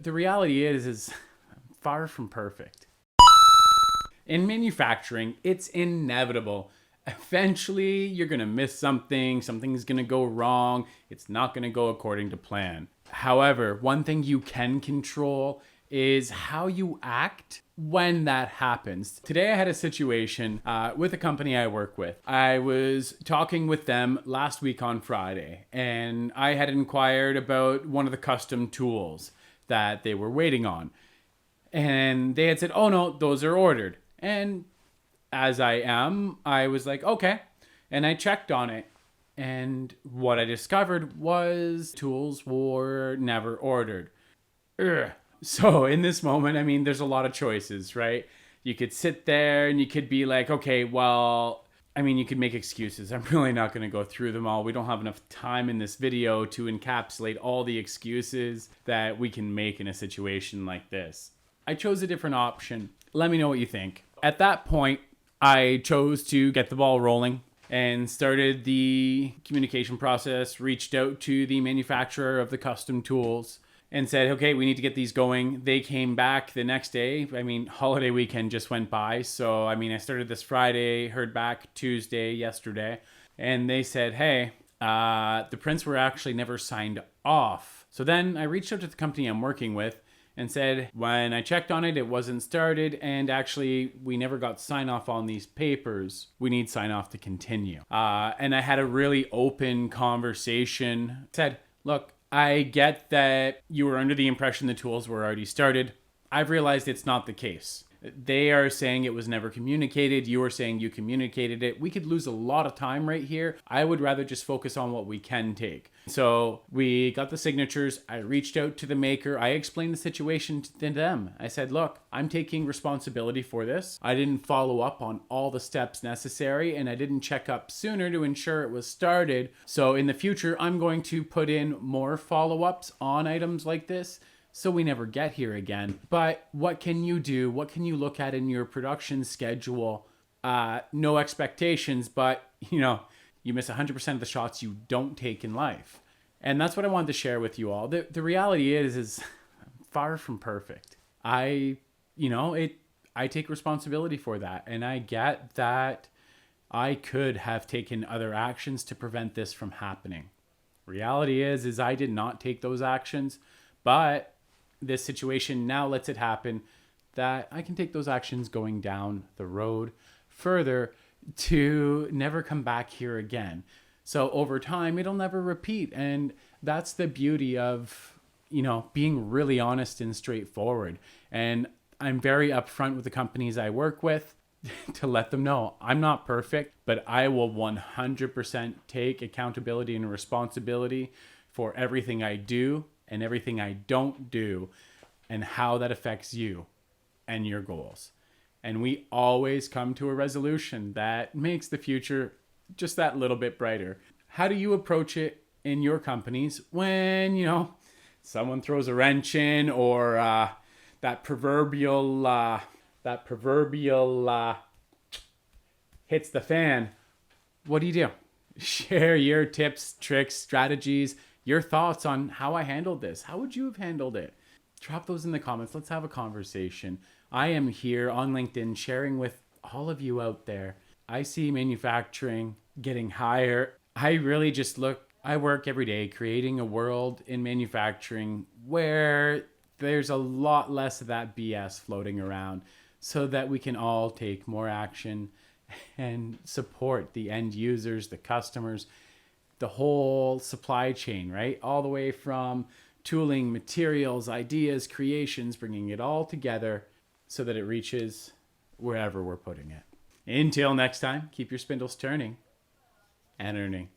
The reality is far from perfect. In manufacturing, it's inevitable. Eventually, you're going to miss something. Something's going to go wrong. It's not going to go according to plan. However, one thing you can control is how you act when that happens. Today, I had a situation with a company I work with. I was talking with them last week on Friday, and I had inquired about one of the custom tools that they were waiting on. And they had said, oh no, those are ordered. And as I was like, okay. And I checked on it. And what I discovered was tools were never ordered. Ugh. So in this moment, I mean, there's a lot of choices, right? You could sit there and you could be like, okay, well, I mean, you could make excuses. I'm really not going to go through them all. We don't have enough time in this video to encapsulate all the excuses that we can make in a situation like this. I chose a different option. Let me know what you think. At that point, I chose to get the ball rolling and started the communication process, reached out to the manufacturer of the custom tools and said, okay, we need to get these going. They came back the next day. I mean, holiday weekend just went by. So, I mean, I started this Friday, heard back Tuesday, yesterday, and they said, hey, the prints were actually never signed off. So then I reached out to the company I'm working with and said, when I checked on it, it wasn't started. And actually, we never got sign off on these papers. We need sign off to continue. And I had a really open conversation. Said, look, I get that you were under the impression the tools were already started. I've realized it's not the case. They are saying it was never communicated. You are saying you communicated it. We could lose a lot of time right here. I would rather just focus on what we can take. So we got the signatures. I reached out to the maker. I explained the situation to them. I said, look, I'm taking responsibility for this. I didn't follow up on all the steps necessary, and I didn't check up sooner to ensure it was started. So in the future, I'm going to put in more follow-ups on items like this, so we never get here again. But what can you do? What can you look at in your production schedule? No expectations, but you miss 100% of the shots you don't take in life. And that's what I wanted to share with you all. The reality is far from perfect. I take responsibility for that. And I get that I could have taken other actions to prevent this from happening. Reality is I did not take those actions, but this situation now lets it happen that I can take those actions going down the road further to never come back here again. So over time, it'll never repeat. And that's the beauty of, being really honest and straightforward. And I'm very upfront with the companies I work with to let them know I'm not perfect, but I will 100% take accountability and responsibility for everything I do and everything I don't do and how that affects you and your goals. And we always come to a resolution that makes the future just that little bit brighter. How do you approach it in your companies when, someone throws a wrench in or that proverbial hits the fan? What do? Share your tips, tricks, strategies, your thoughts on how I handled this. How would you have handled it? Drop those in the comments. Let's have a conversation. I am here on LinkedIn sharing with all of you out there. I see manufacturing getting higher. I work every day creating a world in manufacturing where there's a lot less of that BS floating around so that we can all take more action and support the end users, the customers, the whole supply chain, right? All the way from tooling, materials, ideas, creations, bringing it all together so that it reaches wherever we're putting it. Until next time, keep your spindles turning and earning.